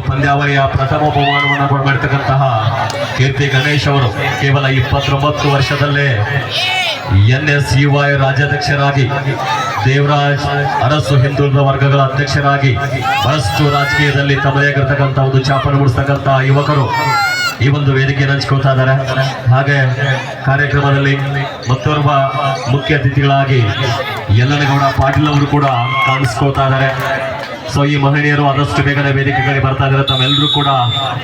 ಪಂದ್ಯಾವಳಿಯ ಪ್ರಥಮ ಬಹುಮಾನವನ್ನು ಮಾಡಿರ್ತಕ್ಕಂತಹ ಕೀರ್ತಿ ಗಣೇಶ್ ಅವರು ಕೇವಲ 29 ವರ್ಷದಲ್ಲೇ NSUI ರಾಜ್ಯಾಧ್ಯಕ್ಷರಾಗಿ, ದೇವರಾಜ್ ಅರಸು ಹಿಂದುಳಿದ ವರ್ಗಗಳ ಅಧ್ಯಕ್ಷರಾಗಿ ಬಹಳಷ್ಟು ರಾಜಕೀಯದಲ್ಲಿ ತಮ್ಮದೇ ಆಗಿರ್ತಕ್ಕಂಥ ಒಂದು ಛಾಪನ್ನು ಮೂಡಿಸ್ತಕ್ಕಂಥ ಯುವಕರು ಈ ಒಂದು ವೇದಿಕೆಯನ್ನು ಹಂಚ್ಕೊಳ್ತಾ ಇದ್ದಾರೆ. ಹಾಗೆ ಕಾರ್ಯಕ್ರಮದಲ್ಲಿ ಮತ್ತೋರ್ವ ಮುಖ್ಯ ಅತಿಥಿಗಳಾಗಿ ಯಲ್ಲನಗೌಡ ಪಾಟೀಲ್ ಅವರು ಕೂಡ ಕಾಣಿಸ್ಕೊಳ್ತಾ ಇದ್ದಾರೆ. ಸೊ ಈ ಮಹಿಳೆಯರು ಆದಷ್ಟು ಬೇಗನೆ ವೇದಿಕೆಗಳಿಗೆ ಬರ್ತಾ ಇದ್ದಾರೆ, ತಾವೆಲ್ಲರೂ ಕೂಡ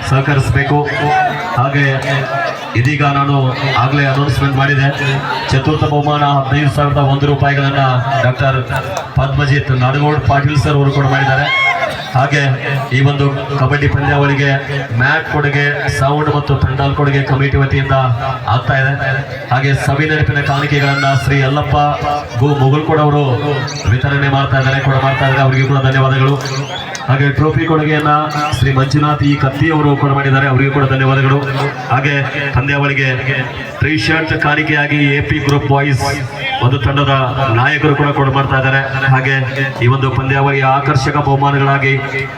ಸಹಕರಿಸಬೇಕು. ಹಾಗೆ ಇದೀಗ ನಾನು ಆಗಲೇ ಅನೌನ್ಸ್ಮೆಂಟ್ ಮಾಡಿದೆ, ಚತುರ್ಥ ಬಹುಮಾನ 15,001 ರೂಪಾಯಿಗಳನ್ನ ಡಾಕ್ಟರ್ ಪದ್ಮಜಿತ್ ನಾಡಗೌಡ ಪಾಟೀಲ್ ಸರ್ ಅವರು ಕೂಡ ಮಾಡಿದ್ದಾರೆ. ಹಾಗೆ ಈ ಒಂದು ಕಬಡ್ಡಿ ಪಂದ್ಯಾವಳಿಗೆ ಮ್ಯಾಟ್ ಕೊಡುಗೆ, ಸೌಂಡ್ ಮತ್ತು ಪೆಂಡಾಲ್ ಕೊಡುಗೆ ಕಮಿಟಿ ವತಿಯಿಂದ ಆಗ್ತಾ ಇದೆ. ಹಾಗೆ ಸವಿ ನೆನಪಿನ ಕಾಣಿಕೆಗಳನ್ನ ಶ್ರೀ ಯಲ್ಲಪ್ಪ ಗು ಮುಗುಳ್ಕೋಡ್ ಅವರು ವಿತರಣೆ ಮಾಡ್ತಾ ಇದ್ದಾರೆ. ಅವರಿಗೆ ಕೂಡ ಧನ್ಯವಾದಗಳು. ಹಾಗೆ ಟ್ರೋಫಿ ಕೊಡುಗೆಯನ್ನ ಶ್ರೀ ಮಂಜುನಾಥ್ ಈ ಕತ್ತಿ ಅವರು ಕೂಡ ಮಾಡಿದ್ದಾರೆ, ಅವರಿಗೂ ಕೂಡ ಧನ್ಯವಾದಗಳು. ಹಾಗೆ ಪಂದ್ಯಾವಳಿಗೆ ಟಿ ಶರ್ಟ್ ಕಾಣಿಕೆಯಾಗಿ AP ಗ್ರೂಪ್ ಬಾಯ್ಸ್ ಒಂದು ತಂಡದ ನಾಯಕರು ಕೂಡ ಮಾಡ್ತಾ ಇದ್ದಾರೆ. ಹಾಗೆ ಈ ಒಂದು ಪಂದ್ಯಾವಳಿಯ ಆಕರ್ಷಕ ಬಹುಮಾನಗಳಾಗಿ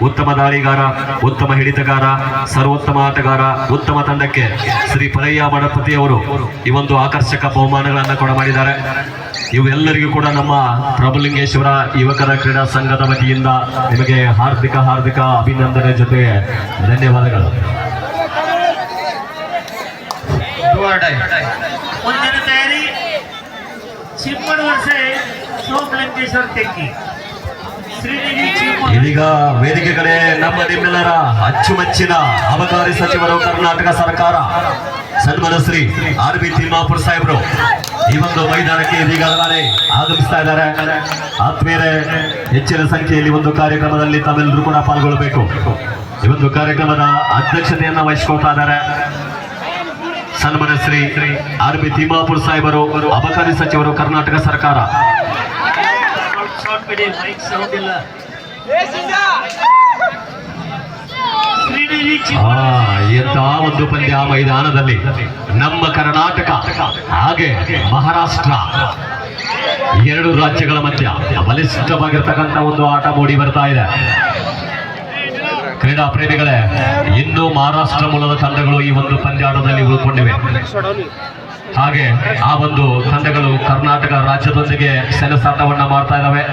ಉತ್ತಮ ದಾಳಿಗಾರ, ಉತ್ತಮ ಹಿಡಿತಗಾರ, ಸರ್ವೋತ್ತಮ ಆಟಗಾರ, ಉತ್ತಮ ತಂಡಕ್ಕೆ ಶ್ರೀ ಪರಯ್ಯ ಮಡಪತಿ ಅವರು ಈ ಒಂದು ಆಕರ್ಷಕ ಬಹುಮಾನಗಳನ್ನ ಕೂಡ ಮಾಡಿದ್ದಾರೆ. ಇವೆಲ್ಲರಿಗೂ ಕೂಡ ನಮ್ಮ ಪ್ರಭುಲಿಂಗೇಶ್ವರ ಯುವಕರ ಕ್ರೀಡಾ ಸಂಘದ ವತಿಯಿಂದ ನಿಮಗೆ ಹಾರ್ದಿಕ ಅಭಿನಂದನೆ ಜೊತೆಗೆ ಧನ್ಯವಾದಗಳು. ಮುಂದಿನ ತಯಾರಿ ಚಿಮ್ಮಣ ವರ್ಷ ಸೋಮಲಿಂಗೇಶ್ವರ ತೆಕ್ಕಿ ಇದೀಗ ವೇದಿಕೆ ಕಡೆ ನಮ್ಮ ನಿಮ್ಮೆಲ್ಲರ ಅಚ್ಚುಮೆಚ್ಚಿನ ಅಬಕಾರಿ ಸಚಿವರು, ಕರ್ನಾಟಕ ಸರ್ಕಾರ, ಸನ್ಮಾನ್ಯ ಶ್ರೀ RB ತಿಮ್ಮಾಪುರ ಸಾಹೇಬರು ಈ ಒಂದು ಮೈದಾನಕ್ಕೆ ಇದೀಗ ಆಗಮಿಸ್ತಾ ಇದ್ದಾರೆ. ಆತ್ಮೀಯರೇ, ಹೆಚ್ಚಿನ ಸಂಖ್ಯೆಯಲ್ಲಿ ಒಂದು ಕಾರ್ಯಕ್ರಮದಲ್ಲಿ ತಾವೆಲ್ಲರೂ ಕೂಡ ಪಾಲ್ಗೊಳ್ಳಬೇಕು. ಈ ಒಂದು ಕಾರ್ಯಕ್ರಮದ ಅಧ್ಯಕ್ಷತೆಯನ್ನ ವಹಿಸಿಕೊಳ್ತಾ ಇದ್ದಾರೆ ಸನ್ಮಾನ್ಯ ಶ್ರೀ RB ತಿಮ್ಮಾಪುರ ಸಾಹೇಬರು, ಅಬಕಾರಿ ಸಚಿವರು, ಕರ್ನಾಟಕ ಸರ್ಕಾರ. ಎಂತ ಒಂದು ಪಂದ್ಯ ಮೈದಾನದಲ್ಲಿ ನಮ್ಮ ಕರ್ನಾಟಕ ಹಾಗೆ ಮಹಾರಾಷ್ಟ್ರ ಎರಡು ರಾಜ್ಯಗಳ ಮಧ್ಯ ಬಲಿಷ್ಠವಾಗಿರ್ತಕ್ಕಂಥ ಒಂದು ಆಟ ಮೂಡಿ ಬರ್ತಾ ಇದೆ. ಕ್ರೀಡಾ ಪ್ರೇಮಿಗಳೇ, ಇನ್ನೂ ಮಹಾರಾಷ್ಟ್ರ ಮೂಲದ ತಂಡಗಳು ಈ ಒಂದು ಪಂದ್ಯಾಟದಲ್ಲಿ ಉಳ್ಕೊಂಡಿವೆ. ಹಾಗೆ ಆ ಒಂದು ತಂಡಗಳು ಕರ್ನಾಟಕ ರಾಜ್ಯದೊಂದಿಗೆ ಸೆಣಸಾಟವನ್ನ ಮಾಡ್ತಾ ಇದ್ದಾವೆ.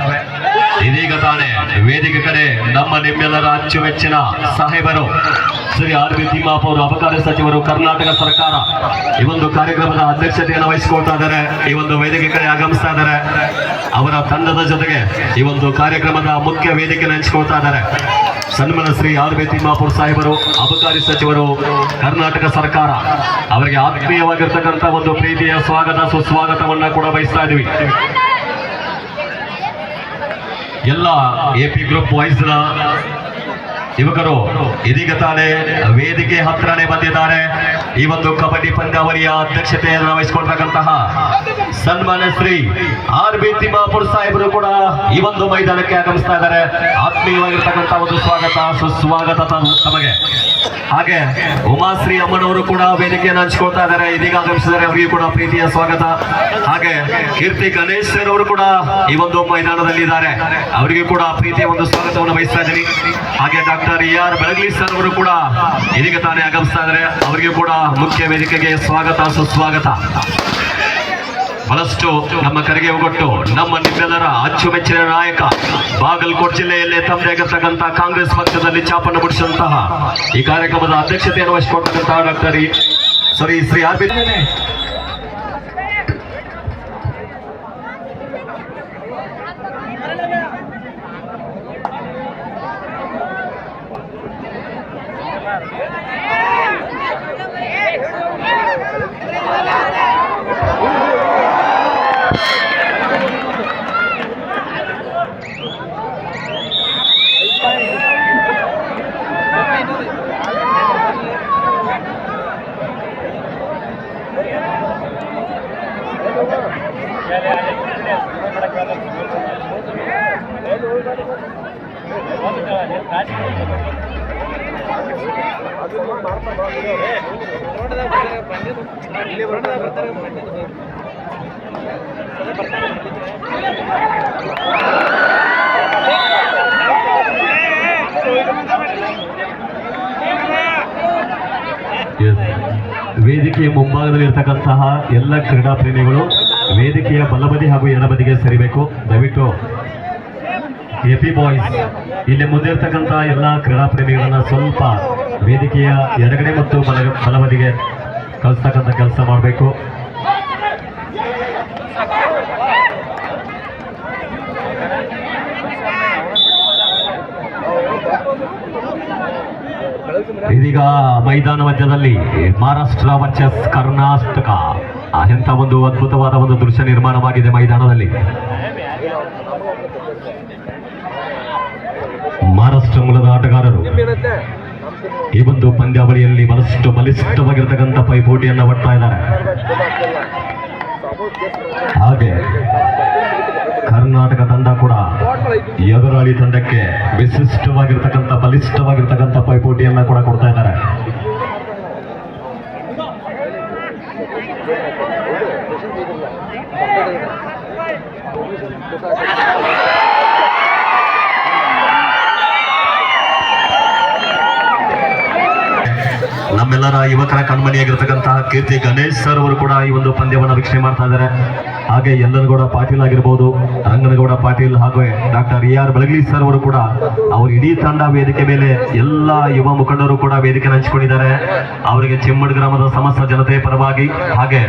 ಇದೀಗ ತಾನೇ ವೇದಿಕೆ ಕಡೆ ನಮ್ಮ ನಿಮ್ಮೆಲ್ಲರ ಅಚ್ಚುಮೆಚ್ಚಿನ ಸಾಹೇಬರು ಶ್ರೀ RB ತಿಮ್ಮಾಪುರ, ಅಬಕಾರಿ ಸಚಿವರು, ಕರ್ನಾಟಕ ಸರ್ಕಾರ ಈ ಒಂದು ಕಾರ್ಯಕ್ರಮದ ಅಧ್ಯಕ್ಷತೆಯನ್ನು ವಹಿಸಿಕೊಳ್ತಾ ಇದ್ದಾರೆ. ಈ ಒಂದು ವೇದಿಕೆ ಕಡೆ ಆಗಮಿಸ್ತಾ ಇದ್ದಾರೆ. ಅವರ ತಂಡದ ಜೊತೆಗೆ ಈ ಒಂದು ಕಾರ್ಯಕ್ರಮದ ಮುಖ್ಯ ವೇದಿಕೆಯನ್ನು ಹಂಚಿಕೊಳ್ತಾ ಇದ್ದಾರೆ ಸನ್ಮಾನ್ಯ ಶ್ರೀ RB ತಿಮ್ಮಾಪುರ ಸಾಹೇಬರು, ಅಬಕಾರಿ ಸಚಿವರು, ಕರ್ನಾಟಕ ಸರ್ಕಾರ. ಅವರಿಗೆ ಆತ್ಮೀಯವಾಗಿರ್ತಕ್ಕಂಥ ಒಂದು ಪ್ರೀತಿಯ ಸ್ವಾಗತ ಸುಸ್ವಾಗತವನ್ನ ಕೂಡ ಬಯಸ್ತಾ ಇದ್ದೀವಿ. ಎಲ್ಲ AP ಗ್ರೂಪ್ ಬಾಯ್ಸ್ನ ಯುವಕರು ಇದೀಗ ತಾನೇ ವೇದಿಕೆ ಹತ್ರನೇ ಬಂದಿದ್ದಾರೆ. ಈ ಒಂದು ಕಬಡ್ಡಿ ಪಂದ್ಯಾವಳಿಯ ಅಧ್ಯಕ್ಷತೆಯನ್ನು ವಹಿಸಿಕೊಳ್ತಕ್ಕಂತಹ ಸನ್ಮಾನ್ಯ ಶ್ರೀ RB ತಿಮ್ಮಾಪುರ ಸಾಹೇಬರು ಕೂಡ ಈ ಒಂದು ಮೈದಾನಕ್ಕೆ ಆಗಮಿಸ್ತಾ ಇದ್ದಾರೆ. ಆತ್ಮೀಯವಾಗಿರ್ತಕ್ಕಂಥ ಒಂದು ಸ್ವಾಗತ ಸುಸ್ವಾಗತ ತಮಗೆ. ಹಾಗೆ ಉಮಾಶ್ರೀ ಅಮ್ಮನವರು ಕೂಡ ವೇದಿಕೆಯನ್ನು ಹಂಚಿಕೊಳ್ತಾ ಇದ್ದಾರೆ, ಇದೀಗ ಆಗಮಿಸಿದ್ದಾರೆ, ಅವರಿಗೂ ಕೂಡ ಪ್ರೀತಿಯ ಸ್ವಾಗತ. ಹಾಗೆ ಕೀರ್ತಿ ಗಣೇಶ್ ಅವರು ಕೂಡ ಈ ಒಂದು ಮೈದಾನದಲ್ಲಿ ಇದ್ದಾರೆ, ಅವರಿಗೂ ಕೂಡ ಪ್ರೀತಿಯ ಒಂದು ಸ್ವಾಗತವನ್ನು ವಹಿಸ್ತಾ ಇದ್ದೀನಿ. ಹಾಗೆ ಡಾಕ್ಟರ್ ER ಬೆಳಗ್ಲಿ ಸರ್ ಅವರು ಕೂಡ ಇದೀಗ ತಾನೇ ಆಗಮಿಸ್ತಾ ಇದ್ದಾರೆ, ಅವರಿಗೂ ಕೂಡ ಮುಖ್ಯ ವೇದಿಕೆಗೆ ಸ್ವಾಗತ ಸುಸ್ವಾಗತ. ಬಹಳಷ್ಟು ನಮ್ಮ ಕರೆಗೆ ಒಗ್ಗಟ್ಟು ನಮ್ಮ ನಿಮ್ಮೆಲ್ಲರ ಅಚ್ಚುಮೆಚ್ಚಿನ ನಾಯಕ, ಬಾಗಲಕೋಟೆ ಜಿಲ್ಲೆಯಲ್ಲೇ ತಮ್ಮದೇ ಆಗಿರ್ತಕ್ಕಂಥ ಕಾಂಗ್ರೆಸ್ ಪಕ್ಷದಲ್ಲಿ ಛಾಪನ್ನು ಮೂಡಿಸಿದಂತಹ ಈ ಕಾರ್ಯಕ್ರಮದ ಅಧ್ಯಕ್ಷತೆಯನ್ನು ವಹಿಸಿಕೊಟ್ಟಂತಹ ಡಾಕ್ಟರ್ ಶ್ರೀ RB ವೇದಿಕೆಯ ಮುಂಭಾಗದಲ್ಲಿ ಇರ್ತಕ್ಕಂತಹ ಎಲ್ಲ ಕ್ರೀಡಾ ಪ್ರೇಮಿಗಳು ವೇದಿಕೆಯ ಬಲಬದಿ ಹಾಗೂ ಎಡಬದಿಗೆ ಸರಿಬೇಕು. ದಯವಿಟ್ಟು ಎಪಿ ಬಾಯ್ಸ್ ಇಲ್ಲಿ ಮುಂದೆ ಇರ್ತಕ್ಕಂತಹ ಎಲ್ಲ ಕ್ರೀಡಾ ಪ್ರೇಮಿಗಳನ್ನ ಸ್ವಲ್ಪ ವೇದಿಕೆಯ ಎಡಗಡೆ ಮತ್ತು ಬಲಬದಿಗೆ ಕಳಿಸ್ತಕ್ಕಂಥ ಕೆಲಸ ಮಾಡಬೇಕು. ಇದೀಗ ಮೈದಾನ ಮಧ್ಯದಲ್ಲಿ ಮಹಾರಾಷ್ಟ್ರ ವರ್ಸಸ್ ಕರ್ನಾಟಕ ಎಂತ ಒಂದು ಅದ್ಭುತವಾದ ಒಂದು ದೃಶ್ಯ ನಿರ್ಮಾಣವಾಗಿದೆ ಮೈದಾನದಲ್ಲಿ. ಮಹಾರಾಷ್ಟ್ರ ಮೂಲದ ಆಟಗಾರರು ಈ ಒಂದು ಪಂದ್ಯಾವಳಿಯಲ್ಲಿ ಬಲಿಷ್ಠವಾಗಿರ್ತಕ್ಕಂಥ ಪೈಪೋಟಿಯನ್ನ ಒಡ್ತಾ ಇದ್ದಾರೆ. ಹಾಗೆ ಕರ್ನಾಟಕ ತಂಡ ಕೂಡ ಎದುರಾಳಿ ತಂಡಕ್ಕೆ ವಿಶಿಷ್ಟವಾಗಿರ್ತಕ್ಕಂಥ ಬಲಿಷ್ಠವಾಗಿರ್ತಕ್ಕಂಥ ಪೈಪೋಟಿಯನ್ನ ಕೂಡ ಕೊಡ್ತಾ ಇದ್ದಾರೆ. ನಮ್ಮೆಲ್ಲರ ಯುವಕರ ಕಣ್ಮಣಿಯಾಗಿರ್ತಕ್ಕಂತಹ ಕೀರ್ತಿ ಗಣೇಶ್ ಸರ್ ಅವರು ಕೂಡ ಈ ಒಂದು ಪಂದ್ಯವನ್ನು ವೀಕ್ಷಣೆ ಮಾಡ್ತಾ ಇದ್ದಾರೆ. ಹಾಗೆ ಯಲ್ಲನಗೌಡ ಪಾಟೀಲ್ ಆಗಿರ್ಬೋದು, ರಂಗನಗೌಡ ಪಾಟೀಲ್ ಹಾಗೂ ಡಾಕ್ಟರ್ AR ಬೆಳಗಲಿ ಸರ್ ಅವರು ಕೂಡ ಅವ್ರ ಇಡೀ ತಂಡ ವೇದಿಕೆ ಮೇಲೆ ಎಲ್ಲ ಯುವ ಮುಖಂಡರು ಕೂಡ ವೇದಿಕೆ ಹಂಚಿಕೊಂಡಿದ್ದಾರೆ. ಅವರಿಗೆ ಚಿಮ್ಮಡ್ ಗ್ರಾಮದ ಸಮಸ್ತ ಜನತೆಯ ಪರವಾಗಿ ಹಾಗೆ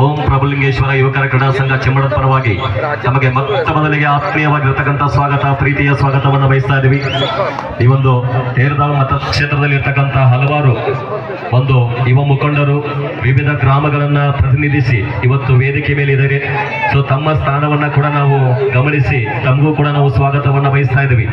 ಓಂ ಪ್ರಭುಲಿಂಗೇಶ್ವರ ಯುವಕರ ಕ್ರೀಡಾ ಸಂಘ ಚಿಮ್ಮಡದ ಪರವಾಗಿ ನಮಗೆ ಮೊತ್ತ ಮೊದಲಿಗೆ ಆತ್ಮೀಯವಾಗಿರ್ತಕ್ಕಂಥ ಸ್ವಾಗತ, ಪ್ರೀತಿಯ ಸ್ವಾಗತವನ್ನು ಬಯಸ್ತಾ ಇದ್ದೀವಿ. ಈ ಒಂದು ತೇರದಾಳ್ ಮತಕ್ಷೇತ್ರದಲ್ಲಿ ಇರ್ತಕ್ಕಂಥ ಹಲವಾರು ಒಂದು ಯುವ ಮುಖಂಡರು ವಿವಿಧ ಗ್ರಾಮಗಳನ್ನ ಪ್ರತಿನಿಧಿಸಿ ಇವತ್ತು ವೇದಿಕೆ ಮೇಲೆ ಇದ್ದಾರೆ. ಸೊ ತಮ್ಮ ಸ್ಥಾನವನ್ನ ಕೂಡ ನಾವು ಗಮನಿಸಿ ತಮಗೂ ಕೂಡ ನಾವು ಸ್ವಾಗತವನ್ನ ಬಯಸ್ತಾ ಇದ್ದೀವಿ.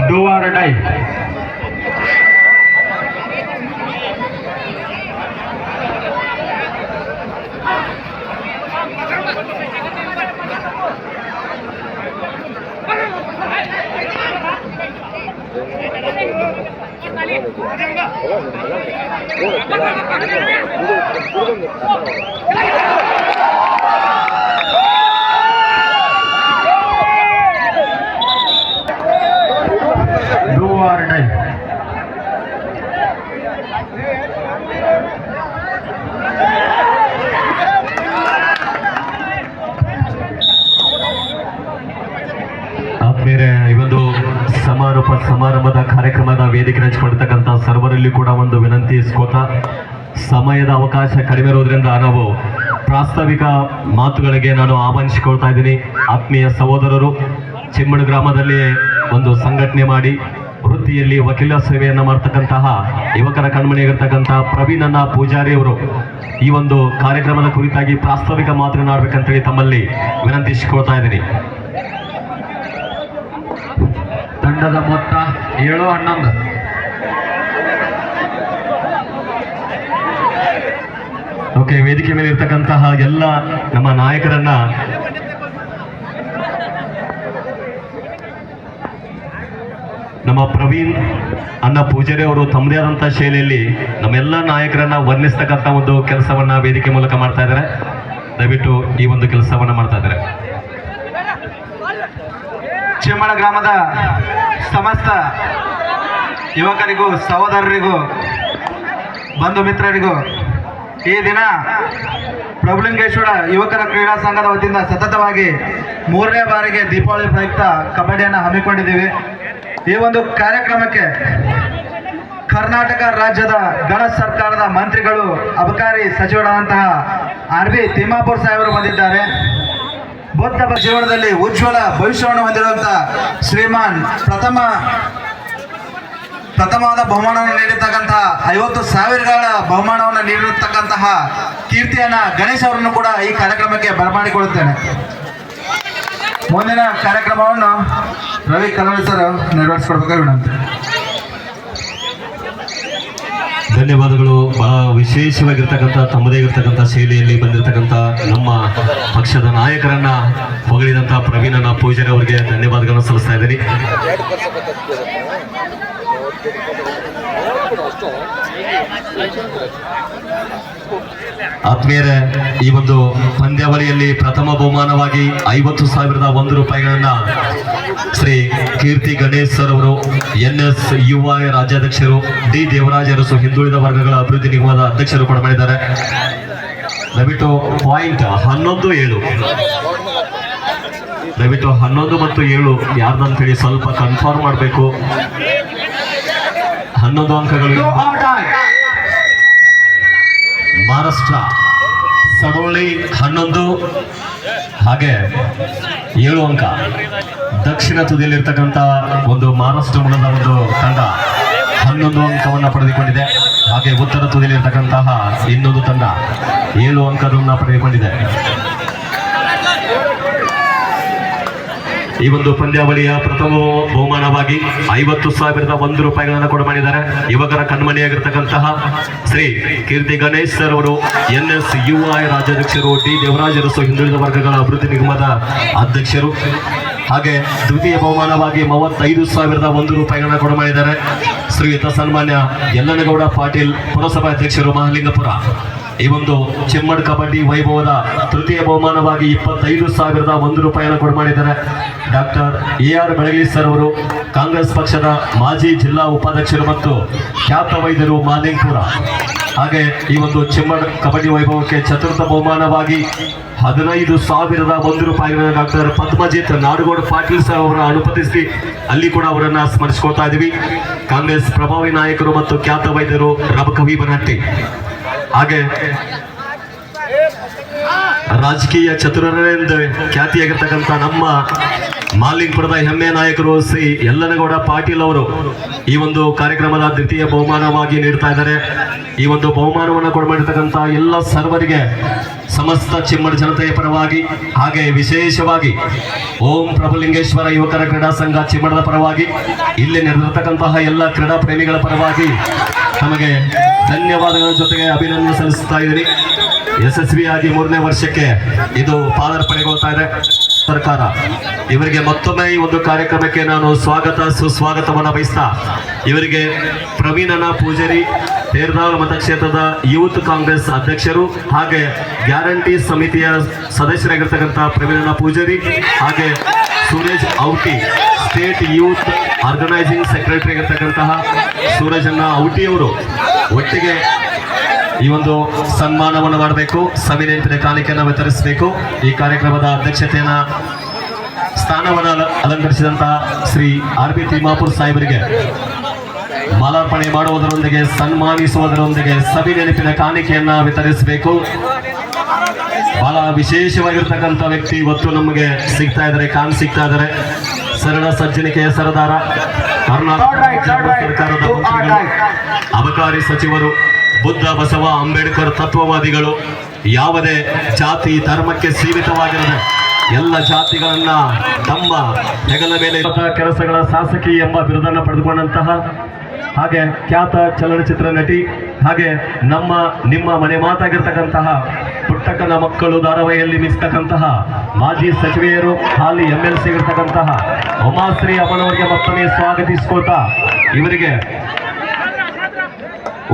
Do or die. Do or die. ಆದ್ಮೇಲೆ ಈ ಒಂದು ಸಮಾರಂಭದ ಕಾರ್ಯಕ್ರಮದ ವೇದಿಕೆ ಹಂಚಿಕೊಂಡಿರ್ತಕ್ಕಂಥ ಸರ್ವರಲ್ಲಿ ಕೂಡ ಒಂದು ವಿನಂತಿ ಇಸ್ಕೋತಾ, ಸಮಯದ ಅವಕಾಶ ಕಡಿಮೆ ಇರೋದ್ರಿಂದ ನಾವು ಪ್ರಾಸ್ತಾವಿಕ ಮಾತುಗಳಿಗೆ ನಾನು ಆಹ್ವಾನಿಸಿಕೊಳ್ತಾ ಇದ್ದೀನಿ. ಆತ್ಮೀಯ ಸಹೋದರರು, ಚಿಮ್ಮಡ್ ಗ್ರಾಮದಲ್ಲಿ ಒಂದು ಸಂಘಟನೆ ಮಾಡಿ ವೃತ್ತಿಯಲ್ಲಿ ವಕೀಲ ಸೇವೆಯನ್ನ ಮಾಡ್ತಕ್ಕಂತಹ ಯುವಕರ ಕಣ್ಮಣಿಯಾಗಿರ್ತಕ್ಕಂತಹ ಪ್ರವೀಣ್ ಪೂಜಾರಿ ಅವರು ಈ ಒಂದು ಕಾರ್ಯಕ್ರಮದ ಕುರಿತಾಗಿ ಪ್ರಾಸ್ತಾವಿಕ ಮಾತನಾಡಬೇಕಂತೇಳಿ ತಮ್ಮಲ್ಲಿ ವಿನಂತಿಸಿಕೊಳ್ತಾ ಇದ್ದೀನಿ. ತಂಡದ ಮೊತ್ತ 7-11. ಓಕೆ, ವೇದಿಕೆ ಮೇಲೆ ಇರ್ತಕ್ಕಂತಹ ಎಲ್ಲ ನಮ್ಮ ನಾಯಕರನ್ನ ನಮ್ಮ ಪ್ರವೀಣ್ ಪೂಜಾರಿ ಅವರು ತಮ್ಮದೇ ಆದಂತಹ ಶೈಲಿಯಲ್ಲಿ ನಮ್ಮೆಲ್ಲ ನಾಯಕರನ್ನ ವರ್ಣಿಸ್ತಕ್ಕಂಥ ಒಂದು ಕೆಲಸವನ್ನ ವೇದಿಕೆ ಮೂಲಕ ಮಾಡ್ತಾ ಇದ್ದಾರೆ. ದಯವಿಟ್ಟು ಈ ಒಂದು ಕೆಲಸವನ್ನ ಮಾಡ್ತಾ ಇದ್ದಾರೆ. ಚಿಮ್ಮಡ ಗ್ರಾಮದ ಸಮಸ್ತ ಯುವಕರಿಗೂ ಸಹೋದರರಿಗೂ ಬಂಧು ಮಿತ್ರರಿಗೂ ಈ ದಿನ ಪ್ರಭುಲಿಂಗೇಶ್ವರ ಯುವಕರ ಕ್ರೀಡಾ ಸಂಘದ ವತಿಯಿಂದ ಸತತವಾಗಿ 3ನೇ ಬಾರಿಗೆ ದೀಪಾವಳಿ ಪ್ರಯುಕ್ತ ಕಬಡ್ಡಿಯನ್ನು ಹಮ್ಮಿಕೊಂಡಿದ್ದೀವಿ. ಈ ಒಂದು ಕಾರ್ಯಕ್ರಮಕ್ಕೆ ಕರ್ನಾಟಕ ರಾಜ್ಯದ ಗಣ ಸರ್ಕಾರದ ಮಂತ್ರಿಗಳು, ಅಬಕಾರಿ ಸಚಿವರಾದಂತಹ RB ತಿಮ್ಮಾಪುರ್ ಸಾಹೇಬರು ಬಂದಿದ್ದಾರೆ. ಬೌದ್ಧ ಜೀವನದಲ್ಲಿ ಉಜ್ವಲ ಭವಿಷ್ಯವನ್ನು ಹೊಂದಿರುವಂತಹ ಶ್ರೀಮಾನ್ ಪ್ರಥಮವಾದ ಬಹುಮಾನವನ್ನು ನೀಡಿರ್ತಕ್ಕಂತಹ 50,000ಗಳ ಬಹುಮಾನವನ್ನು ನೀಡಿರತಕ್ಕಂತಹ ಕೀರ್ತಿಯನ್ನ ಗಣೇಶ್ ಅವರನ್ನು ಕೂಡ ಈ ಕಾರ್ಯಕ್ರಮಕ್ಕೆ ಬರಮಾಡಿಕೊಳ್ಳುತ್ತೇನೆ. ಮುಂದಿನ ಕಾರ್ಯಕ್ರಮವನ್ನು ರವಿ ಕಲವಳಿ ಸರ್ ನೆರವೇರಿಸಿಕೊಡ್ಬೇಕಾಗಿ ವಿನಂತಿ. ಧನ್ಯವಾದಗಳು. ಬಹಳ ವಿಶೇಷವಾಗಿರ್ತಕ್ಕಂಥ ತಮ್ಮದೇ ಇರತಕ್ಕಂಥ ಶೈಲಿಯಲ್ಲಿ ಬಂದಿರತಕ್ಕಂಥ ನಮ್ಮ ಪಕ್ಷದ ನಾಯಕರನ್ನ ಹೊಗಳಿದಂಥ ಪ್ರವೀಣನ ಪೂಜಾರಿ ಅವರಿಗೆ ಧನ್ಯವಾದಗಳನ್ನು ಸಲ್ಲಿಸ್ತಾ ಇದ್ದೀನಿ. ಆತ್ಮೀಯರೇ, ಈ ಒಂದು ಪಂದ್ಯಾವಳಿಯಲ್ಲಿ ಪ್ರಥಮ ಬಹುಮಾನವಾಗಿ 50,001 ರೂಪಾಯಿಗಳನ್ನ ಶ್ರೀ ಕೀರ್ತಿ ಗಣೇಶ್ ಸರ್ ಅವರು NSUI ರಾಜ್ಯಾಧ್ಯಕ್ಷರು, ಡಿ ದೇವರಾಜ್ ಅರಸು ಹಿಂದುಳಿದ ವರ್ಗಗಳ ಅಭಿವೃದ್ಧಿ ನಿಗಮದ ಅಧ್ಯಕ್ಷರು ಕೂಡ ಮಾಡಿದ್ದಾರೆ. ದಯವಿಟ್ಟು ಪಾಯಿಂಟ್ 11-7 ದಯವಿಟ್ಟು 11 ಮತ್ತು 7 ಯಾರ್ದಂತೇಳಿ ಸ್ವಲ್ಪ ಕನ್ಫರ್ಮ್ ಮಾಡಬೇಕು. 11 ಅಂಕಗಳು ಮಹಾರಾಷ್ಟ್ರ ಸಡೋಳಿ 11, ಹಾಗೆ 7 ಅಂಕ ದಕ್ಷಿಣ ತುದಿಯಲ್ಲಿರ್ತಕ್ಕಂಥ ಒಂದು ಮಹಾರಾಷ್ಟ್ರ ಮೂಲದ ಒಂದು ತಂಡ 11 ಅಂಕವನ್ನು ಪಡೆದುಕೊಂಡಿದೆ. ಹಾಗೆ ಉತ್ತರ ತುದಿಯಲ್ಲಿರ್ತಕ್ಕಂತಹ ಇನ್ನೊಂದು ತಂಡ 7 ಅಂಕವನ್ನು ಪಡೆದುಕೊಂಡಿದೆ. ಈ ಒಂದು ಪಂದ್ಯಾವಳಿಯ ಪ್ರಥಮ ಬಹುಮಾನವಾಗಿ 50,001 ರೂಪಾಯಿಗಳನ್ನು ಕೊಡ ಮಾಡಿದ್ದಾರೆ. ಯುವಕರ ಕಣ್ಮಣಿಯಾಗಿರ್ತಕ್ಕಂತಹ ಶ್ರೀ ಕೀರ್ತಿ ಗಣೇಶ್ ಸರ್ ಅವರು NSUI ರಾಜ್ಯಾಧ್ಯಕ್ಷರು, ಡಿ ದೇವರಾಜ್ ಅರಸು ಹಿಂದುಳಿದ ವರ್ಗಗಳ ಅಭಿವೃದ್ಧಿ ನಿಗಮದ ಅಧ್ಯಕ್ಷರು. ಹಾಗೆ ದ್ವಿತೀಯ ಬಹುಮಾನವಾಗಿ 35,001 ರೂಪಾಯಿಗಳನ್ನು ಕೊಡ ಮಾಡಿದ್ದಾರೆ. ಶ್ರೀಯುತ ಸನ್ಮಾನ್ಯ ಯಲ್ಲನಗೌಡ ಪಾಟೀಲ್ ಪುರಸಭಾ ಅಧ್ಯಕ್ಷರು, ಮಹಾಲಿಂಗಪುರ. ಈ ಒಂದು ಚಿಮ್ಮಡ್ ಕಬಡ್ಡಿ ವೈಭವದ ತೃತೀಯ ಬಹುಮಾನವಾಗಿ 25,001 ರೂಪಾಯಿಯನ್ನು ಕೊಡ ಮಾಡಿದ್ದಾರೆ. ಡಾಕ್ಟರ್ AR ಬೆಳಗಲಿ ಸರ್ ಅವರು ಕಾಂಗ್ರೆಸ್ ಪಕ್ಷದ ಮಾಜಿ ಜಿಲ್ಲಾ ಉಪಾಧ್ಯಕ್ಷರು ಮತ್ತು ಖ್ಯಾತ ವೈದ್ಯರು, ಮಾಲಿಂಗಪುರ. ಹಾಗೆ ಈ ಒಂದು ಚಿಮ್ಮಡ್ ಕಬಡ್ಡಿ ವೈಭವಕ್ಕೆ ಚತುರ್ಥ ಬಹುಮಾನವಾಗಿ 15,001 ರೂಪಾಯಿಗಳನ್ನು ಡಾಕ್ಟರ್ ಪದ್ಮಜಿತ್ ನಾಡಗೌಡ ಪಾಟೀಲ್ ಸರ್ ಅವರ ಅನುಮತಿಸಿ ಅಲ್ಲಿ ಕೂಡ ಅವರನ್ನ ಸ್ಮರಿಸ್ಕೊಳ್ತಾ ಇದ್ದೀವಿ. ಕಾಂಗ್ರೆಸ್ ಪ್ರಭಾವಿ ನಾಯಕರು ಮತ್ತು ಖ್ಯಾತ ವೈದ್ಯರು ರಬಕವಿ ಬನಹಟ್ಟಿ. ಹಾಗೆ ರಾಜಕೀಯ ಚತುರರೆಂದು ಖ್ಯಾತಿಯಾಗಿರ್ತಕ್ಕಂಥ ನಮ್ಮ ಮಾಲಿಂಗಪುರದ ಹೆಮ್ಮೆಯ ನಾಯಕರು ಶ್ರೀ ಯಲ್ಲನಗೌಡ ಪಾಟೀಲ್ ಅವರು ಈ ಒಂದು ಕಾರ್ಯಕ್ರಮದ ದ್ವಿತೀಯ ಬಹುಮಾನವಾಗಿ ನೀಡ್ತಾ ಇದ್ದಾರೆ. ಈ ಒಂದು ಬಹುಮಾನವನ್ನು ಕೊಡಮಾಡಿರ್ತಕ್ಕಂಥ ಎಲ್ಲ ಸರ್ವರಿಗೆ ಸಮಸ್ತ ಚಿಮ್ಮಡ್ ಜನತೆಯ ಪರವಾಗಿ, ಹಾಗೆ ವಿಶೇಷವಾಗಿ ಓಂ ಪ್ರಭುಲಿಂಗೇಶ್ವರ ಯುವಕರ ಕ್ರೀಡಾ ಸಂಘ ಚಿಮ್ಮಡದ ಪರವಾಗಿ, ಇಲ್ಲಿ ನಡೆದಿರತಕ್ಕಂತಹ ಎಲ್ಲ ಕ್ರೀಡಾ ಪ್ರೇಮಿಗಳ ಪರವಾಗಿ ತಮಗೆ ಧನ್ಯವಾದಗಳ ಜೊತೆಗೆ ಅಭಿನಂದನೆ ಸಲ್ಲಿಸ್ತಾ ಇದ್ದೀನಿ. ಯಶಸ್ವಿಯಾಗಿ 3ನೇ ವರ್ಷಕ್ಕೆ ಇದು ಪಾದಾರ್ಪಣೆಗೊಳ್ತಾ ಇದೆ. ಸರ್ಕಾರ ಇವರಿಗೆ ಮತ್ತೊಮ್ಮೆ ಈ ಒಂದು ಕಾರ್ಯಕ್ರಮಕ್ಕೆ ನಾನು ಸ್ವಾಗತ ಸುಸ್ವಾಗತವನ್ನು ಬಯಸ್ತಾ, ಇವರಿಗೆ ಪ್ರವೀಣನ ಪೂಜಾರಿ, ತೇರ್ದಾಲ್ ಮತಕ್ಷೇತ್ರದ ಯೂತ್ ಕಾಂಗ್ರೆಸ್ ಅಧ್ಯಕ್ಷರು, ಹಾಗೆ ಗ್ಯಾರಂಟಿ ಸಮಿತಿಯ ಸದಸ್ಯರಾಗಿರ್ತಕ್ಕಂಥ ಪ್ರವೀಣನ ಪೂಜಾರಿ, ಹಾಗೆ Suraj Auti state youth organising secretary ಆಗಿರ್ತಕ್ಕಂತಹ ಸೂರಜನ್ನ ಔಟಿ ಅವರು ಒಟ್ಟಿಗೆ ಈ ಒಂದು ಸನ್ಮಾನವನ್ನು ಮಾಡಬೇಕು, ಸವಿನೇಂದ್ರ ಕಾಣಿಕೆಯನ್ನು ವಿತರಿಸಬೇಕು. ಈ ಕಾರ್ಯಕ್ರಮದ ಅಧ್ಯಕ್ಷತೆಯನ್ನ ಸ್ಥಾನವನ್ನು ಅಲಂಕರಿಸಿದಂತಹ ಶ್ರೀ RB ತಿಮ್ಮಾಪುರ್ ಸಾಹೇಬರಿಗೆ ಮಾಲಾರ್ಪಣೆ ಮಾಡುವುದರೊಂದಿಗೆ ಸನ್ಮಾನಿಸುವುದರೊಂದಿಗೆ ಸವಿ ನೆನಪಿನ ಕಾಣಿಕೆಯನ್ನ ವಿತರಿಸಬೇಕು. ಬಹಳ ವಿಶೇಷವಾಗಿರ್ತಕ್ಕಂಥ ವ್ಯಕ್ತಿ ಇವತ್ತು ನಮಗೆ ಸಿಗ್ತಾ ಇದ್ದಾರೆ, ಸಿಗ್ತಾ ಇದ್ದಾರೆ. ಸರಳ ಸಜ್ಜನಿಕೆಯ ಸರದಾರ, ಕರ್ನಾಟಕ ಸರ್ಕಾರದ ಮಂತ್ರಿಗಳು, ಅಬಕಾರಿ ಸಚಿವರು, ಬುದ್ಧ ಬಸವ ಅಂಬೇಡ್ಕರ್ ತತ್ವವಾದಿಗಳು, ಯಾವುದೇ ಜಾತಿ ಧರ್ಮಕ್ಕೆ ಸೀಮಿತವಾಗಿರದೆ ಎಲ್ಲ ಜಾತಿಗಳನ್ನ ತಮ್ಮ ಹೆಗಲ ಮೇಲೆ ಕೆಲಸಗಳ ಶಾಸಕಿ ಎಂಬ ಬಿರುದನ್ನು ಪಡೆದುಕೊಂಡಂತಹ, ಹಾಗೆ ಖ್ಯಾತ ಚಲನಚಿತ್ರ ನಟಿ, ಹಾಗೆ ನಿಮ್ಮ ಮನೆ ಮಾತಾಗಿರ್ತಕ್ಕಂತಹ ಪುಟ್ಟಕ್ಕನ ಮಕ್ಕಳು ಧಾರಾವಾಹಿಯಲ್ಲಿ ಮಿಸ್ತಕ್ಕಂತಹ ಮಾಜಿ ಸಚಿವೆಯರು, ಹಾಲಿ MLC ಇರ್ತಕ್ಕಂತಹ ಉಮಾಶ್ರೀ ಅಮ್ಮನವರಿಗೆ ಮತ್ತೊಮ್ಮೆ ಸ್ವಾಗತಿಸ್ಕೋತಾ, ಇವರಿಗೆ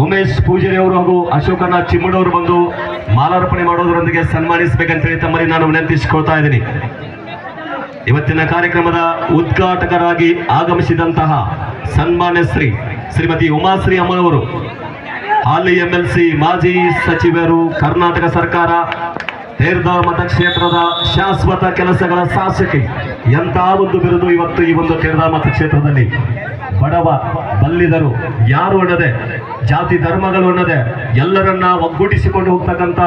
ಉಮೇಶ್ ಪೂಜಾರಿ ಅವರು ಹಾಗೂ ಅಶೋಕನಾಥ್ ಚಿಮ್ಮಡ್ ಅವರು ಬಂದು ಮಾಲಾರ್ಪಣೆ ಮಾಡೋದರೊಂದಿಗೆ ಸನ್ಮಾನಿಸಬೇಕಂತೇಳಿ ತಮ್ಮಲ್ಲಿ ನಾನು ವಿನಂತಿಸಿಕೊಳ್ತಾ ಇದ್ದೀನಿ. ಇವತ್ತಿನ ಕಾರ್ಯಕ್ರಮದ ಉದ್ಘಾಟಕರಾಗಿ ಆಗಮಿಸಿದಂತಹ ಸನ್ಮಾನ್ಯ ಶ್ರೀಮತಿ ಉಮಾಶ್ರೀ ಅಮ್ಮನವರು, ಹಾಲಿ MLC, ಮಾಜಿ ಸಚಿವರು, ಕರ್ನಾಟಕ ಸರ್ಕಾರ, ತೇರ್ದಾಲ್ ಮತಕ್ಷೇತ್ರದ ಶಾಶ್ವತ ಕೆಲಸಗಳ ಶಾಸಕಿ. ಎಂತಹ ಒಂದು ಬಿರುದು ಇವತ್ತು ಈ ಒಂದು ತೇರ್ದಾಲ್ ಮತಕ್ಷೇತ್ರದಲ್ಲಿ. ಬಡವ ಬಲ್ಲಿದರು ಯಾರು ಅನ್ನದೆ, ಜಾತಿ ಧರ್ಮಗಳು ಅನ್ನದೆ ಎಲ್ಲರನ್ನ ಒಗ್ಗೂಡಿಸಿಕೊಂಡು ಹೋಗ್ತಕ್ಕಂಥ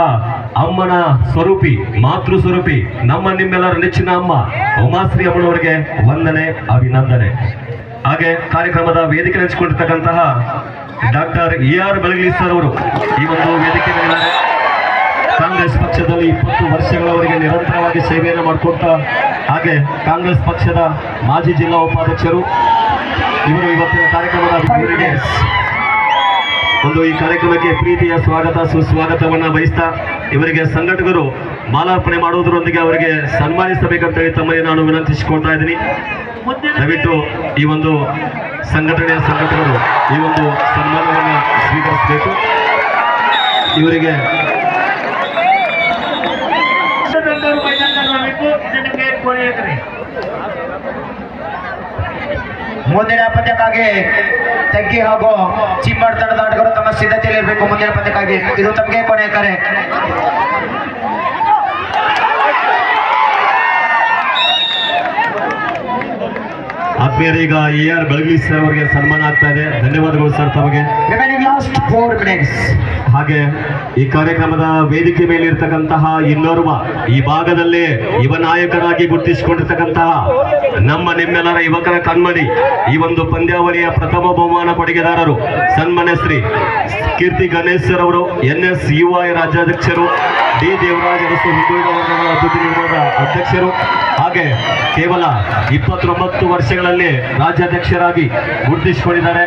ಅಮ್ಮನ ಸ್ವರೂಪಿ ಮಾತೃ ಸ್ವರೂಪಿ ನಮ್ಮ ನಿಮ್ಮೆಲ್ಲರ ನೆಚ್ಚಿನ ಅಮ್ಮ ಉಮಾಶ್ರೀ ಅಮ್ಮನವರಿಗೆ ವಂದನೆ ಅಭಿನಂದನೆ. ಹಾಗೆ ಕಾರ್ಯಕ್ರಮದ ವೇದಿಕೆ ಹಂಚಿಕೊಂಡಿರ್ತಕ್ಕಂತಹ ಡಾಕ್ಟರ್ ER ಬೆಳಗಲಿ ಸರ್ ಅವರು ಈ ಒಂದು ವೇದಿಕೆ ಮೇಲಿದ್ದಾರೆ. ಕಾಂಗ್ರೆಸ್ ಪಕ್ಷದಲ್ಲಿ 20 ವರ್ಷಗಳವರೆಗೆ ನಿರಂತರವಾಗಿ ಸೇವೆಯನ್ನು ಮಾಡಿಕೊಟ್ಟ ಹಾಗೆ ಕಾಂಗ್ರೆಸ್ ಪಕ್ಷದ ಮಾಜಿ ಜಿಲ್ಲಾ ಉಪಾಧ್ಯಕ್ಷರು ಇವರು ಇವತ್ತಿನ ಕಾರ್ಯಕ್ರಮದ ಇವರಿಗೆ ಒಂದು ಈ ಕಾರ್ಯಕ್ರಮಕ್ಕೆ ಪ್ರೀತಿಯ ಸ್ವಾಗತ ಸುಸ್ವಾಗತವನ್ನ ಬಯಸ್ತಾ ಇವರಿಗೆ ಸಂಘಟಕರು ಮಾಲಾರ್ಪಣೆ ಮಾಡುವುದರೊಂದಿಗೆ ಅವರಿಗೆ ಸನ್ಮಾನಿಸಬೇಕಂತ ಹೇಳಿ ತಮ್ಮಲ್ಲಿ ನಾನು ವಿನಂತಿಸಿಕೊಳ್ತಾ ಇದ್ದೀನಿ. ದಯವಿಟ್ಟು ಈ ಒಂದು ಸಂಘಟನೆಯ ಸಂಘಟಕರು ಈ ಒಂದು ಸನ್ಮಾನವನ್ನು ಸ್ವೀಕರಿಸಬೇಕು. ಇವರಿಗೆ ಮುಂದಿನ ಪಂದ್ಯಕ್ಕಾಗಿ ತೆಗ್ಗಿ ಹಾಗೂ ಚಿಮ್ಮಡ್ ತಂಡದ ಆಟಗಾರರು ತಮ್ಮ ಸಿದ್ಧತೆಯಲ್ಲಿ ಇರಬೇಕು. ಮುಂದಿನ ಪಂದ್ಯಕ್ಕಾಗಿ ಇದು ತಮಗೆ ಕೊನೆಯ ಕರೆ. ಆತ್ಮೀಯರು, ಈಗ ER ಬೆಳಗಲಿ ಸರ್ ಅವರಿಗೆ ಸನ್ಮಾನ ಆಗ್ತಾ ಇದೆ. ಧನ್ಯವಾದಗಳು ಸರ್ ತಮಗೆ. Last 4 minutes. ಹಾಗೆ ಈ ಕಾರ್ಯಕ್ರಮದ ವೇದಿಕೆ ಮೇಲೆ ಇರ್ತಕ್ಕಂತಹ ಇನ್ನೋರ್ವ ಈ ಭಾಗದಲ್ಲಿ ಯುವ ನಾಯಕರಾಗಿ ಗುರುತಿಸಿಕೊಂಡಿರ್ತಕ್ಕಂತಹ ನಮ್ಮ ನಿಮ್ಮೆಲ್ಲರ ಯುವಕರ ಕಣ್ಮಣಿ ಈ ಒಂದು ಪಂದ್ಯಾವಳಿಯ ಪ್ರಥಮ ಬಹುಮಾನ ಕೊಡುಗೆದಾರರು ಸನ್ಮಾನ್ಯ ಶ್ರೀ ಕೀರ್ತಿ ಗಣೇಶ್ ಸರ್ ಅವರು, NSUI ರಾಜ್ಯಾಧ್ಯಕ್ಷರು, D ದೇವರಾಜ್ ಅರಸು ಹಿಂದುಳಿದ ವರ್ಗಗಳ ಅಭಿವೃದ್ಧಿ ನಿಗಮದ ಅಧ್ಯಕ್ಷರು, ಹಾಗೆ ಕೇವಲ 29 ವರ್ಷಗಳಲ್ಲಿ ರಾಜ್ಯಾಧ್ಯಕ್ಷರಾಗಿ ಗುರುತಿಸಿಕೊಂಡಿದ್ದಾರೆ.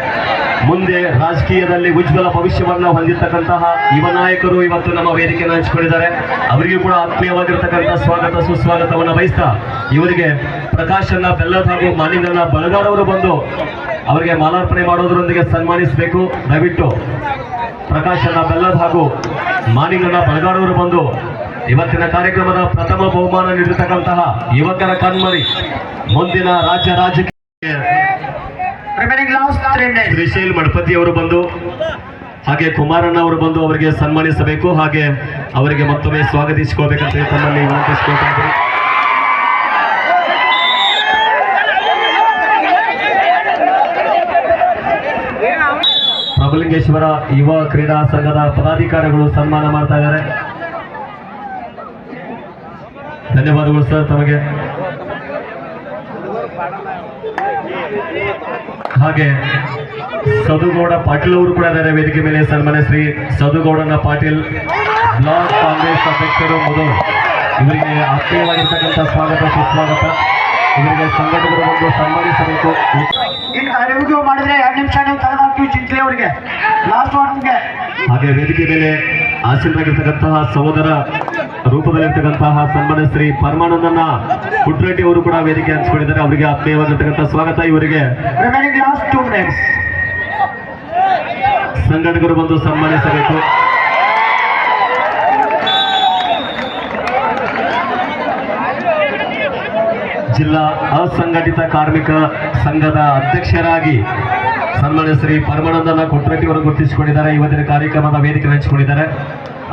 ಮುಂದೆ ರಾಜಕೀಯದಲ್ಲಿ ಉಜ್ವಲ ಭವಿಷ್ಯವನ್ನು ಹೊಂದಿರತಕ್ಕಂತಹ ಯುವ ನಾಯಕರು ಇವತ್ತು ನಮ್ಮ ವೇದಿಕೆಯನ್ನು ಹಂಚಿಕೊಂಡಿದ್ದಾರೆ. ಅವರಿಗೂ ಕೂಡ ಆತ್ಮೀಯವಾಗಿರ್ತಕ್ಕಂಥ ಸ್ವಾಗತ ಸುಸ್ವಾಗತವನ್ನು ಬಯಸ್ತಾ ಇವರಿಗೆ ಪ್ರಕಾಶನ್ನ ಬೆಲ್ಲದ ಹಾಗೂ ಮಾಲಿಂಗನ ಬಳಗಾರವರು ಬಂದು ಅವರಿಗೆ ಮಾಲಾರ್ಪಣೆ ಮಾಡೋದರೊಂದಿಗೆ ಸನ್ಮಾನಿಸಬೇಕು. ದಯವಿಟ್ಟು ಪ್ರಕಾಶನ್ನ ಬೆಲ್ಲದ ಹಾಗೂ ಮಾಲಿಂಗನ ಬಳಗಾರವರು ಬಂದು ಇವತ್ತಿನ ಕಾರ್ಯಕ್ರಮದ ಪ್ರಥಮ ಬಹುಮಾನ ನೀಡಿರ್ತಕ್ಕಂತಹ ಯುವಕರ ಕಣ್ಮಣಿ ಮುಂದಿನ ರಾಜಕೀಯ ಲಾಸ್ಟ್ 3 minutes. ಶ್ರೀಶೈಲ್ ಮಠಪತಿ ಅವರು ಬಂದು ಹಾಗೆ ಕುಮಾರಣ್ಣ ಅವರು ಬಂದು ಅವರಿಗೆ ಸನ್ಮಾನಿಸಬೇಕು. ಹಾಗೆ ಅವರಿಗೆ ಮತ್ತೊಮ್ಮೆ ಸ್ವಾಗತಿಸಿಕೊಳ್ಬೇಕಂತ ತಮ್ಮಲ್ಲಿ ವಿನಂತಿಸಿಕೊಳ್ತಾ ಇದ್ದೀನಿ. ಪ್ರಭುಲಿಂಗೇಶ್ವರ ಯುವ ಕ್ರೀಡಾ ಸಂಘದ ಪದಾಧಿಕಾರಿಗಳು ಸನ್ಮಾನ ಮಾಡ್ತಾ ಇದ್ದಾರೆ. ಧನ್ಯವಾದಗಳು ಸರ್ ತಮಗೆ. ಹಾಗೆ ಸದುಗೌಡ ಪಾಟೀಲ್ ಅವರು ಕೂಡ ಇದ್ದಾರೆ ವೇದಿಕೆ ಮೇಲೆ. ಸನ್ಮಾನ್ಯ ಶ್ರೀ ಸದುಗೌಡನ ಪಾಟೀಲ್ ಬ್ಲಾಕ್ ಕಾಂಗ್ರೆಸ್ ಅಧ್ಯಕ್ಷರು ಮೊದಲು ಇವರಿಗೆ ಆತ್ಮೀಯವಾಗಿರ್ತಕ್ಕಂಥ ಸ್ವಾಗತ ಸುಸ್ವಾಗತ. ಇವರಿಗೆ ಸಂಘಟಕರು ಬಂದು ಸನ್ಮಾನಿಸಬೇಕು. ಇನ್ನು ರಿವ್ಯೂ ಮಾಡಿದ್ರೆ 2 ನಿಮಿಷ ನೀವು ತೆಗೆದಾಕ್ತೀವಿ ಚಿಂಚಲಿ ಅವರಿಗೆ ಲಾಸ್ಟ್ ವಾರ್ನಿಂಗ್ಗೆ. ಹಾಗೆ ವೇದಿಕೆ ಮೇಲೆ ಆಸೀನರಾಗಿರ್ತಕ್ಕಂತಹ ಸಹೋದರ ರೂಪದಲ್ಲಿರ್ತಕ್ಕಂತಹ ಸನ್ಮಾನ್ಯ ಶ್ರೀ ಪರಮಾನಂದನ ಕುಟ್ರೆಡ್ಡಿ ಅವರು ಕೂಡ ವೇದಿಕೆ ಹಂಚಿಕೊಂಡಿದ್ದಾರೆ. ಅವರಿಗೆ ಆತ್ಮೀಯವಾಗಿರ್ತಕ್ಕಂಥ ಸ್ವಾಗತ. ಇವರಿಗೆ ಲಾಸ್ಟ್ 2 minutes. ಸಂಘಟಕರು ಬಂದು ಸನ್ಮಾನಿಸಬೇಕು. ಜಿಲ್ಲಾ ಅಸಂಘಟಿತ ಕಾರ್ಮಿಕ ಸಂಘದ ಅಧ್ಯಕ್ಷರಾಗಿ ಸನ್ಮಾನ್ಯ ಶ್ರೀ ಪರಮಾನಂದನ ಕುಟ್ರೆಡ್ಡಿ ಅವರು ಗುರುತಿಸಿಕೊಂಡಿದ್ದಾರೆ. ಇವತ್ತಿನ ಕಾರ್ಯಕ್ರಮದ ವೇದಿಕೆ ಹಂಚಿಕೊಂಡಿದ್ದಾರೆ.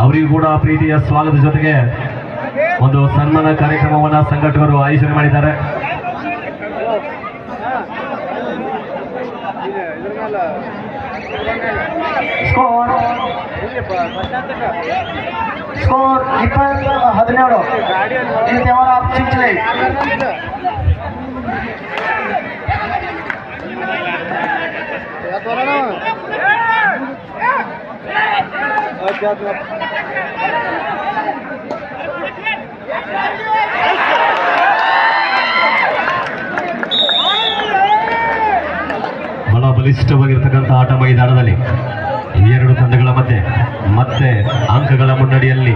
ಅವರಿಗೂ ಕೂಡ ಪ್ರೀತಿಯ ಸ್ವಾಗತದ ಜೊತೆಗೆ ಒಂದು ಸನ್ಮಾನ ಕಾರ್ಯಕ್ರಮವನ್ನು ಸಂಘಟಕರು ಆಯೋಜನೆ ಮಾಡಿದ್ದಾರೆ. Score 20-17 in favor of Chinchile. ಬಹಳ ಬಲಿಷ್ಠವಾಗಿರ್ತಕ್ಕಂಥ ಆಟ ಮೈದಾನದಲ್ಲಿ ಎರಡು ತಂಡಗಳ ಮಧ್ಯೆ ಮತ್ತೆ ಅಂಕಗಳ ಮುನ್ನಡೆಯಲ್ಲಿ.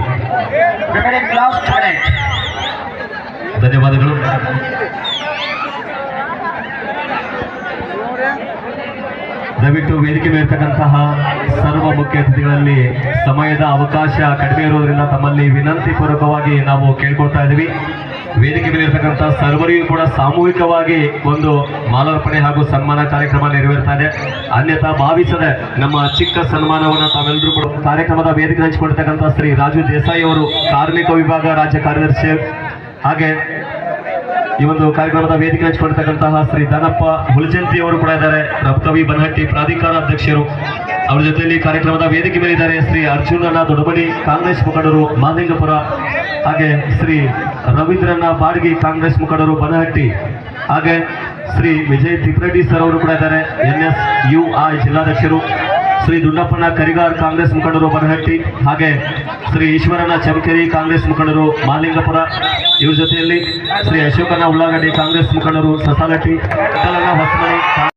ಧನ್ಯವಾದಗಳು. ದಯವಿಟ್ಟು ವೇದಿಕೆ ಮೇಲಿರ್ತಕ್ಕಂತಹ ಸರ್ವ ಮುಖ್ಯ ಅತಿಥಿಗಳಲ್ಲಿ ಸಮಯದ ಅವಕಾಶ ಕಡಿಮೆ ಇರೋದ್ರಿಂದ ತಮ್ಮಲ್ಲಿ ವಿನಂತಿ ಪೂರ್ವಕವಾಗಿ ನಾವು ಕೇಳ್ಕೊಳ್ತಾ ಇದ್ದೀವಿ. ವೇದಿಕೆ ಮೇಲಿರ್ತಕ್ಕಂಥ ಸರ್ವರಿಗೂ ಕೂಡ ಸಾಮೂಹಿಕವಾಗಿ ಒಂದು ಮಾಲಾರ್ಪಣೆ ಹಾಗೂ ಸನ್ಮಾನ ಕಾರ್ಯಕ್ರಮ ನೆರವೇರ್ತಾ ಇದೆ. ಅನ್ಯಥಾ ಭಾವಿಸದೆ ನಮ್ಮ ಚಿಕ್ಕ ಸನ್ಮಾನವನ್ನು ತಾವೆಲ್ಲರೂ ಕೂಡ ಕಾರ್ಯಕ್ರಮದ ವೇದಿಕೆ ಹಂಚಿಕೊಂಡಿರ್ತಕ್ಕಂಥ ಶ್ರೀ ರಾಜು ದೇಸಾಯಿ ಅವರು ಕಾರ್ಮಿಕ ವಿಭಾಗ ರಾಜ್ಯ ಕಾರ್ಯದರ್ಶಿ, ಹಾಗೆ ಈ ಒಂದು ಕಾರ್ಯಕ್ರಮದ ವೇದಿಕೆ ಹಂಚಿಕೊಳ್ತಕ್ಕಂತಹ ಶ್ರೀ ದಾನಪ್ಪ ಹುಲಜಂತಿ ಅವರು ಕೂಡ ಇದ್ದಾರೆ. ರಕ್ತವಿ ಬನಹಟ್ಟಿ ಪ್ರಾಧಿಕಾರ ಅಧ್ಯಕ್ಷರು. ಅವರ ಜೊತೆಯಲ್ಲಿ ಕಾರ್ಯಕ್ರಮದ ವೇದಿಕೆ ಮೇಲೆ ಇದ್ದಾರೆ ಶ್ರೀ ಅರ್ಜುನನ ದೊಡ್ಡಮನಿ ಕಾಂಗ್ರೆಸ್ ಮುಖಂಡರು ಮಾಲಿಂಗಪುರ, ಹಾಗೆ ಶ್ರೀ ರವೀಂದ್ರನ ಬಾಡ್ಗಿ ಕಾಂಗ್ರೆಸ್ ಮುಖಂಡರು ಬನಹಟ್ಟಿ, ಹಾಗೆ ಶ್ರೀ ವಿಜಯ್ ತಿಪ್ರೆಡ್ಡಿ ಸರ್ ಅವರು ಕೂಡ ಇದ್ದಾರೆ, NSUI ಜಿಲ್ಲಾಧ್ಯಕ್ಷರು. ಶ್ರೀ ದುಂಡಪ್ಪನ ಕರಿಗಾರ್ ಕಾಂಗ್ರೆಸ್ ಮುಖಂಡರು ಬನಹಟ್ಟಿ, ಹಾಗೆ ಶ್ರೀ ಈಶ್ವರನ ಚಮಕೇರಿ ಕಾಂಗ್ರೆಸ್ ಮುಖಂಡರು ಮಾಲಿಂಗಪುರ. ಇವ್ರ ಜೊತೆಯಲ್ಲಿ ಶ್ರೀ ಅಶೋಕನ ಉಳ್ಳಾಗಡ್ಡಿ ಕಾಂಗ್ರೆಸ್ ಮುಖಂಡರು ಸಸಾಲಟ್ಟಿ, ಹೊಸಮನಿ.